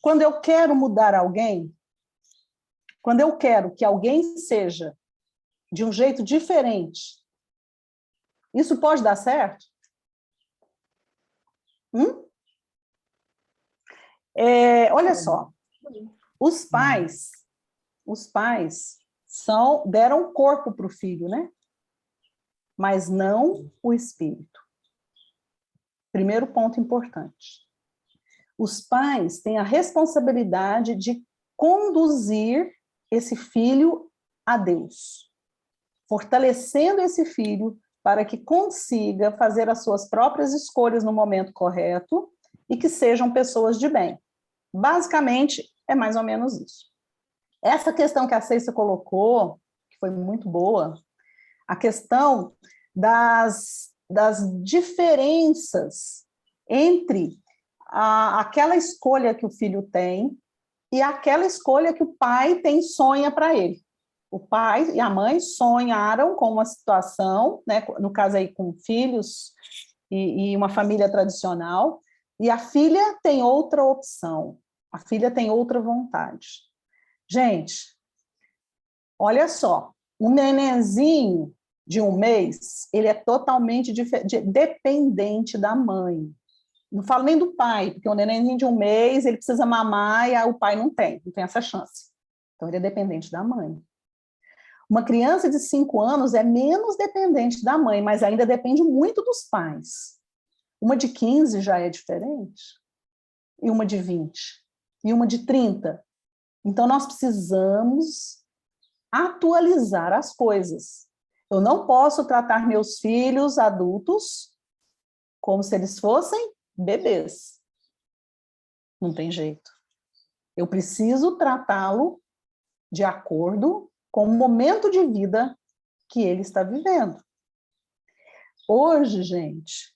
Quando eu quero mudar alguém, quando eu quero que alguém seja de um jeito diferente, isso pode dar certo? Olha só, os pais deram corpo para o filho, né? Mas não o espírito. Primeiro ponto importante. Os pais têm a responsabilidade de conduzir esse filho a Deus, fortalecendo esse filho para que consiga fazer as suas próprias escolhas no momento correto e que sejam pessoas de bem. Basicamente, é mais ou menos isso. Essa questão que a Ceissa colocou, que foi muito boa, a questão das diferenças entre aquela escolha que o filho tem e aquela escolha que o pai sonha para ele. O pai e a mãe sonharam com uma situação, né, no caso aí com filhos e uma família tradicional, e a filha tem outra opção, a filha tem outra vontade. Gente, olha só, um nenenzinho de 1 mês, ele é totalmente dependente da mãe. Não falo nem do pai, porque o nenenzinho de 1 mês, ele precisa mamar e o pai não tem essa chance. Então, ele é dependente da mãe. Uma criança de 5 anos é menos dependente da mãe, mas ainda depende muito dos pais. Uma de 15 já é diferente, e uma de 20, e uma de 30. Então, nós precisamos atualizar as coisas. Eu não posso tratar meus filhos adultos como se eles fossem bebês. Não tem jeito. Eu preciso tratá-lo de acordo com o momento de vida que ele está vivendo. Hoje, gente,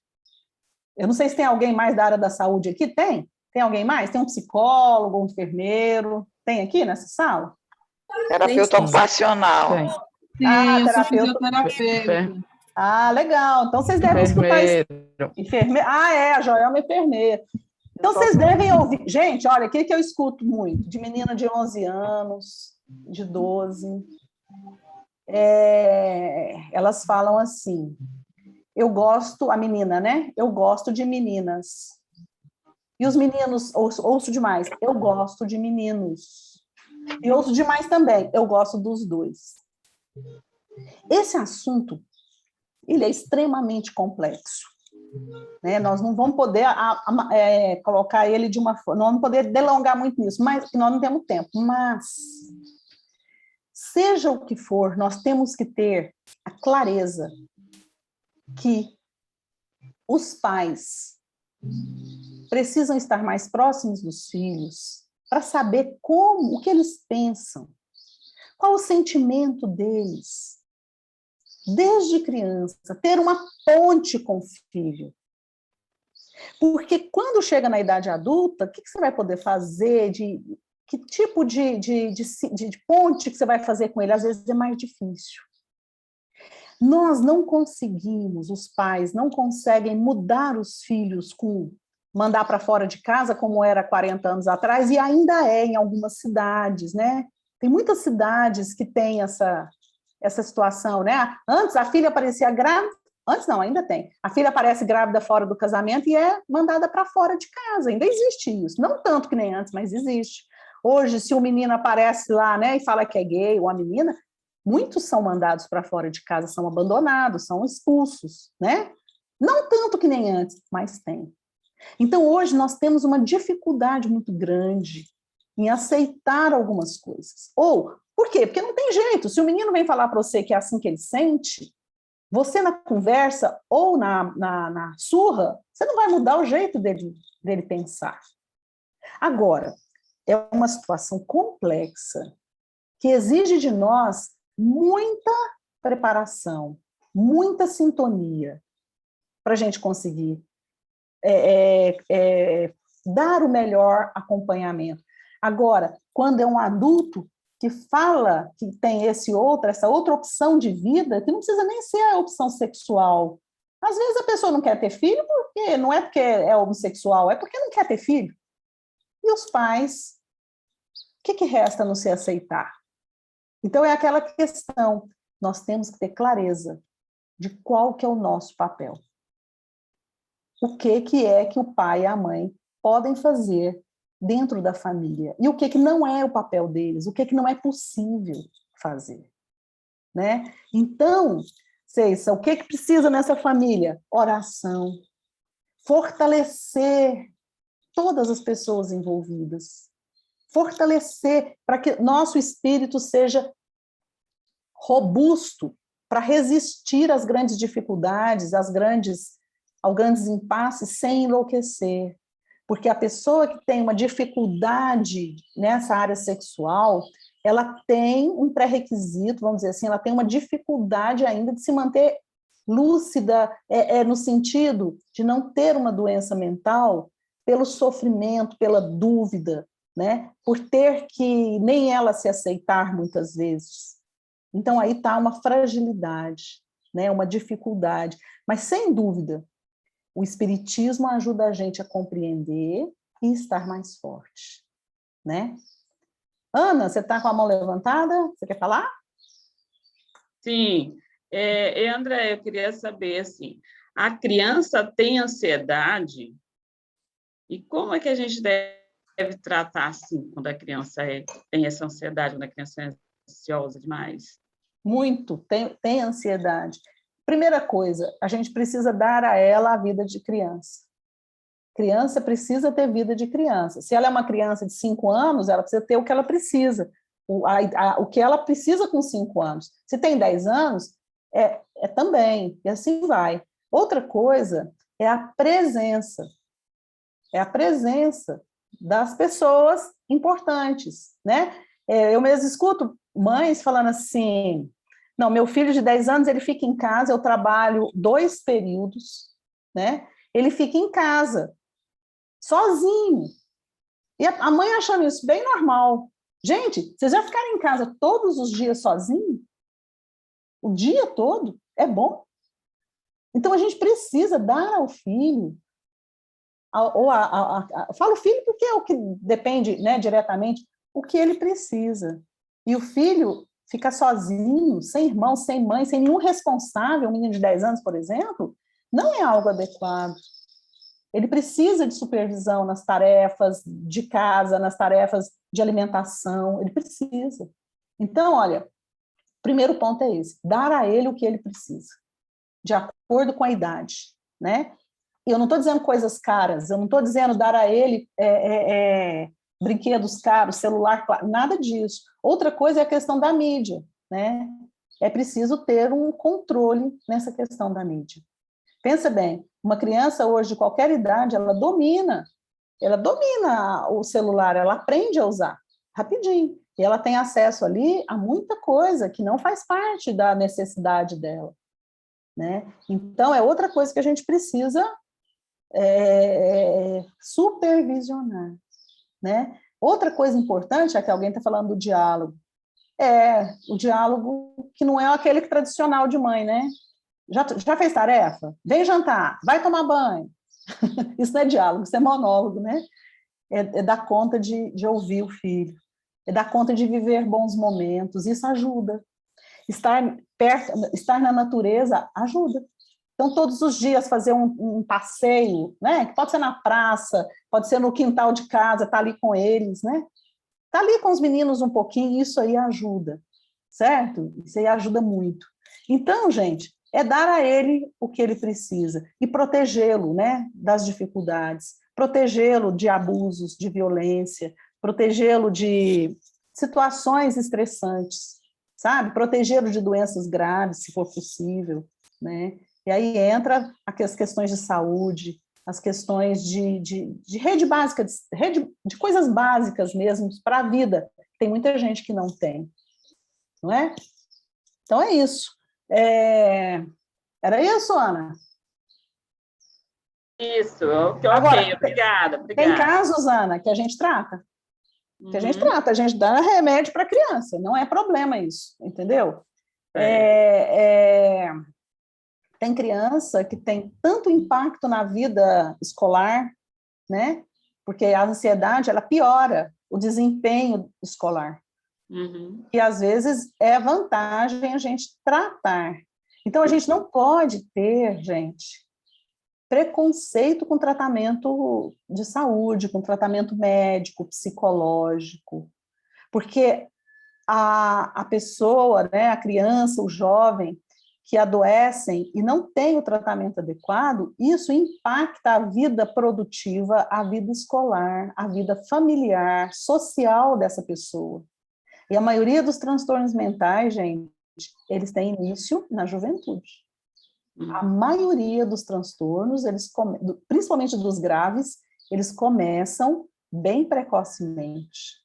eu não sei se tem alguém mais da área da saúde aqui. Tem? Tem alguém mais? Tem um psicólogo, um enfermeiro? Tem aqui nessa sala? Terapeuta ocupacional. Sim, eu sou terapeuta. fisioterapeuta. Legal. Então, vocês devem escutar isso. Enfermeiro. A Joelma é enfermeira. Então, vocês devem ouvir. Gente, olha, o que eu escuto muito? De menina de 11 anos, de 12. Elas falam assim, eu gosto, a menina, né? Eu gosto de meninas. E os meninos, ouço demais, eu gosto de meninos. E ouço demais também, eu gosto dos dois. Esse assunto, ele é extremamente complexo. Né? Nós não vamos poder colocar ele de uma forma, não vamos poder delongar muito nisso, mas nós não temos tempo. Mas, seja o que for, nós temos que ter a clareza que os pais precisam estar mais próximos dos filhos para saber o que eles pensam, qual o sentimento deles, desde criança, ter uma ponte com o filho. Porque quando chega na idade adulta, o que você vai poder fazer, que tipo de ponte que você vai fazer com ele? Às vezes é mais difícil. Nós não conseguimos, os pais não conseguem mudar os filhos com mandar para fora de casa, como era 40 anos atrás, e ainda é em algumas cidades, né? Tem muitas cidades que têm essa situação, né? Antes a filha aparecia grávida, antes não, ainda tem. A filha aparece grávida fora do casamento e é mandada para fora de casa. Ainda existe isso. Não tanto que nem antes, mas existe. Hoje, se o menino aparece lá, né, e fala que é gay, ou a menina, muitos são mandados para fora de casa, são abandonados, são expulsos, né? Não tanto que nem antes, mas tem. Então, hoje nós temos uma dificuldade muito grande em aceitar algumas coisas. Ou, por quê? Porque não tem jeito. Se o menino vem falar para você que é assim que ele sente, você na conversa ou na surra, você não vai mudar o jeito dele pensar. Agora, é uma situação complexa que exige de nós muita preparação, muita sintonia para a gente conseguir dar o melhor acompanhamento. Agora, quando é um adulto que fala que tem essa outra opção de vida, que não precisa nem ser a opção sexual. Às vezes a pessoa não quer ter filho porque não é porque é homossexual, é porque não quer ter filho. E os pais, o que resta não se aceitar? Então é aquela questão, nós temos que ter clareza de qual que é o nosso papel. O que é que o pai e a mãe podem fazer dentro da família, e o que não é o papel deles, o que não é possível fazer, né? Então, Ceissa, o que precisa nessa família? Oração, fortalecer todas as pessoas envolvidas, fortalecer para que nosso espírito seja robusto para resistir às grandes dificuldades, aos grandes impasses, sem enlouquecer. Porque a pessoa que tem uma dificuldade nessa área sexual, ela tem um pré-requisito, vamos dizer assim, ela tem uma dificuldade ainda de se manter lúcida, no sentido de não ter uma doença mental pelo sofrimento, pela dúvida, né? Por ter que nem ela se aceitar muitas vezes. Então, aí está uma fragilidade, né? Uma dificuldade. Mas, sem dúvida, o espiritismo ajuda a gente a compreender e estar mais forte, né? Ana, você está com a mão levantada? Você quer falar? Sim. André, eu queria saber, assim, a criança tem ansiedade? E como é que a gente deve tratar, assim, quando a criança tem essa ansiedade, quando a criança é ansiosa demais? Muito, tem ansiedade. Primeira coisa, a gente precisa dar a ela a vida de criança. Criança precisa ter vida de criança. Se ela é uma criança de 5 anos, ela precisa ter o que ela precisa, o que ela precisa com 5 anos. Se tem 10 anos, também, e assim vai. Outra coisa é a presença. É a presença das pessoas importantes, né? Eu mesmo escuto mães falando assim: não, meu filho de 10 anos, ele fica em casa, eu trabalho 2 períodos, né? Ele fica em casa, sozinho. E a mãe achando isso bem normal. Gente, vocês já ficaram em casa todos os dias sozinho? O dia todo? É bom? Então, a gente precisa dar ao filho, falo filho porque é o que depende, né, diretamente, o que ele precisa. E o filho fica sozinho, sem irmão, sem mãe, sem nenhum responsável, um menino de 10 anos, por exemplo, não é algo adequado. Ele precisa de supervisão nas tarefas de casa, nas tarefas de alimentação, ele precisa. Então, olha, o primeiro ponto é esse, dar a ele o que ele precisa, de acordo com a idade, né? E eu não estou dizendo coisas caras, eu não estou dizendo dar a ele brinquedos caros, celular, nada disso. Outra coisa é a questão da mídia, né? É preciso ter um controle nessa questão da mídia. Pensa bem, uma criança hoje de qualquer idade, ela domina o celular, ela aprende a usar rapidinho, e ela tem acesso ali a muita coisa que não faz parte da necessidade dela, né? Então, é outra coisa que a gente precisa supervisionar, né? Outra coisa importante é que alguém está falando do diálogo. O diálogo que não é aquele tradicional de mãe, né? Já fez tarefa? Vem jantar, vai tomar banho. Isso não é diálogo, isso é monólogo, né? É dar conta de ouvir o filho, é dar conta de viver bons momentos, isso ajuda. Estar perto, estar na natureza ajuda. Então, todos os dias fazer um passeio, né? Que pode ser na praça, pode ser no quintal de casa, tá ali com eles, né? Tá ali com os meninos um pouquinho, isso aí ajuda, certo? Isso aí ajuda muito. Então, gente, é dar a ele o que ele precisa e protegê-lo, né? Das dificuldades, protegê-lo de abusos, de violência, protegê-lo de situações estressantes, sabe? Protegê-lo de doenças graves, se for possível, né? E aí entra as questões de saúde, as questões de rede básica, de coisas básicas mesmo para a vida. Tem muita gente que não tem, não é? Então é isso. Era isso, Ana? Isso, ok, Agora, obrigada. Tem casos, Ana, que a gente trata. Que a gente trata, a gente dá remédio para a criança, não é problema isso, entendeu? Tem criança que tem tanto impacto na vida escolar, né? Porque a ansiedade, ela piora o desempenho escolar. E, às vezes, é vantagem a gente tratar. Então, a gente não pode ter, gente, preconceito com tratamento de saúde, com tratamento médico, psicológico, porque a pessoa, né, a criança, o jovem, que adoecem e não têm o tratamento adequado, isso impacta a vida produtiva, a vida escolar, a vida familiar, social dessa pessoa. E a maioria dos transtornos mentais, gente, eles têm início na juventude. A maioria dos transtornos, principalmente dos graves, eles começam bem precocemente.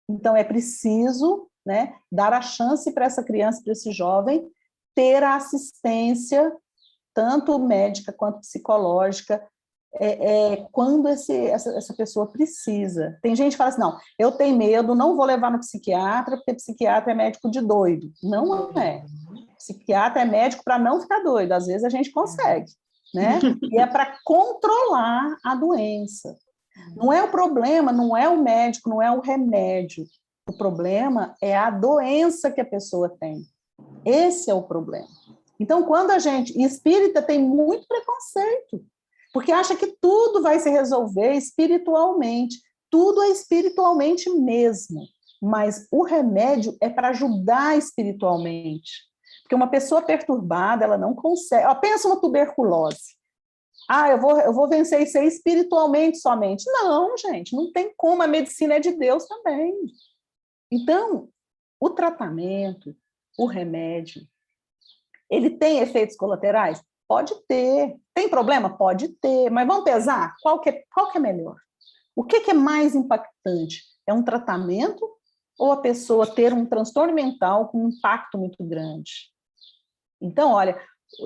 Então, é preciso, né, dar a chance para essa criança, para esse jovem, ter a assistência, tanto médica quanto psicológica, quando essa pessoa precisa. Tem gente que fala assim, não, eu tenho medo, não vou levar no psiquiatra, porque psiquiatra é médico de doido. Não é. Psiquiatra é médico para não ficar doido, às vezes a gente consegue, né? E é para controlar a doença. Não é o problema, não é o médico, não é o remédio. O problema é a doença que a pessoa tem. Esse é o problema. Então, quando a gente... Espírita tem muito preconceito, porque acha que tudo vai se resolver espiritualmente. Tudo é espiritualmente mesmo, mas o remédio é para ajudar espiritualmente. Porque uma pessoa perturbada, ela não consegue... Pensa uma tuberculose. Eu vou vencer isso aí espiritualmente somente. Não, gente, não tem como. A medicina é de Deus também. Então, o tratamento, o remédio, ele tem efeitos colaterais? Pode ter. Tem problema? Pode ter. Mas vamos pesar? Qual que é melhor? O que é mais impactante? É um tratamento ou a pessoa ter um transtorno mental com um impacto muito grande? Então, olha,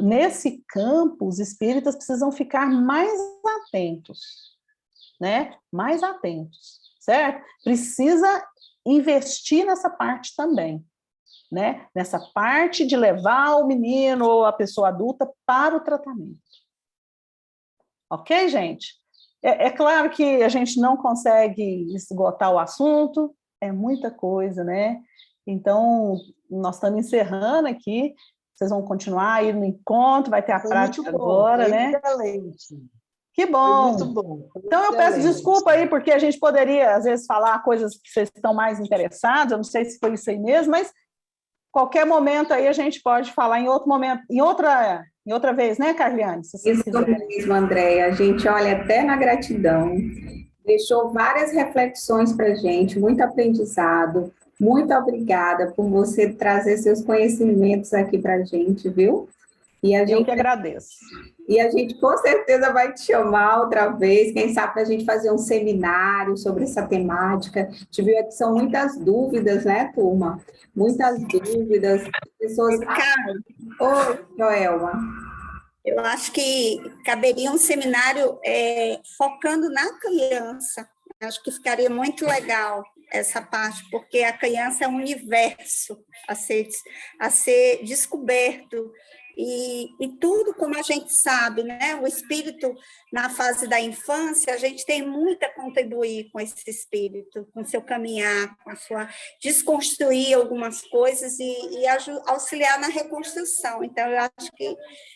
nesse campo, os espíritas precisam ficar mais atentos, né? Mais atentos, certo? Precisa investir nessa parte também, né? Nessa parte de levar o menino ou a pessoa adulta para o tratamento. Ok, gente? É claro que a gente não consegue esgotar o assunto, é muita coisa, né? Então, nós estamos encerrando aqui. Vocês vão continuar aí no encontro, vai ter a prática agora, né? Excelente. Que bom. Foi muito bom. Então, eu peço desculpa aí, porque a gente poderia, às vezes, falar coisas que vocês estão mais interessados, eu não sei se foi isso aí mesmo, mas qualquer momento aí a gente pode falar em outro momento, em outra vez, né, Carliane? Se vocês Isso quiserem. mesmo, Andréia. A gente olha até na gratidão. Deixou várias reflexões para a gente, muito aprendizado. Muito obrigada por você trazer seus conhecimentos aqui para a gente, viu? Eu que agradeço. E a gente com certeza vai te chamar outra vez, quem sabe para a gente fazer um seminário sobre essa temática. Te viu aqui, são muitas dúvidas, né, turma? Muitas dúvidas. Pessoas... Oi, Joelma. Eu acho que caberia um seminário focando na criança. Acho que ficaria muito legal essa parte, porque a criança é um universo a ser descoberto, E tudo, como a gente sabe, né? O espírito, na fase da infância, a gente tem muito a contribuir com esse espírito, com seu caminhar, com a sua desconstruir algumas coisas e auxiliar na reconstrução. Então, eu acho que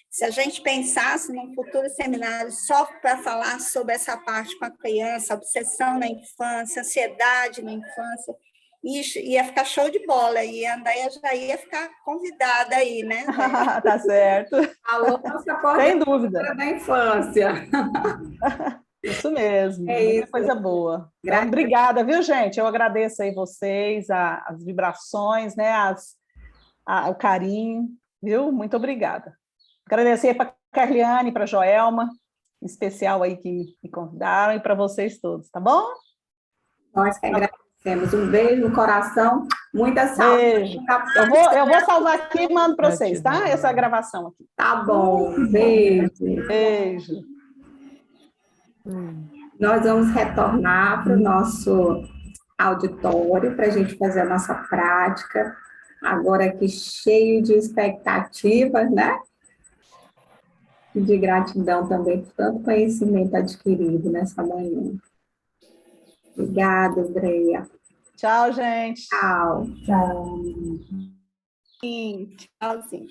se a gente pensasse num futuro seminário só para falar sobre essa parte com a criança, obsessão na infância, ansiedade na infância, ixi, ia ficar show de bola, e a Andréia já ia ficar convidada aí, né? Tá certo. Alô, nossa Sem dúvida. da infância. Isso mesmo, É muita isso. coisa boa. Então, Gratidão. obrigada, viu, gente? Eu agradeço aí vocês, as vibrações, né? O carinho, viu? Muito obrigada. Agradecer para a Carliane, para a Joelma, em especial aí que me convidaram, e para vocês todos, tá bom? Nós que agradecemos. Um beijo no coração, muita saúde. Beijo. Eu vou salvar aqui e mando para vocês, tá? Essa gravação aqui. Tá bom, beijo. Beijo. Nós vamos retornar para o nosso auditório para a gente fazer a nossa prática. Agora aqui cheio de expectativas, né? E de gratidão também por tanto conhecimento adquirido nessa manhã. Obrigada, Andréia. Tchau, gente. Tchau. Sim, tchauzinho.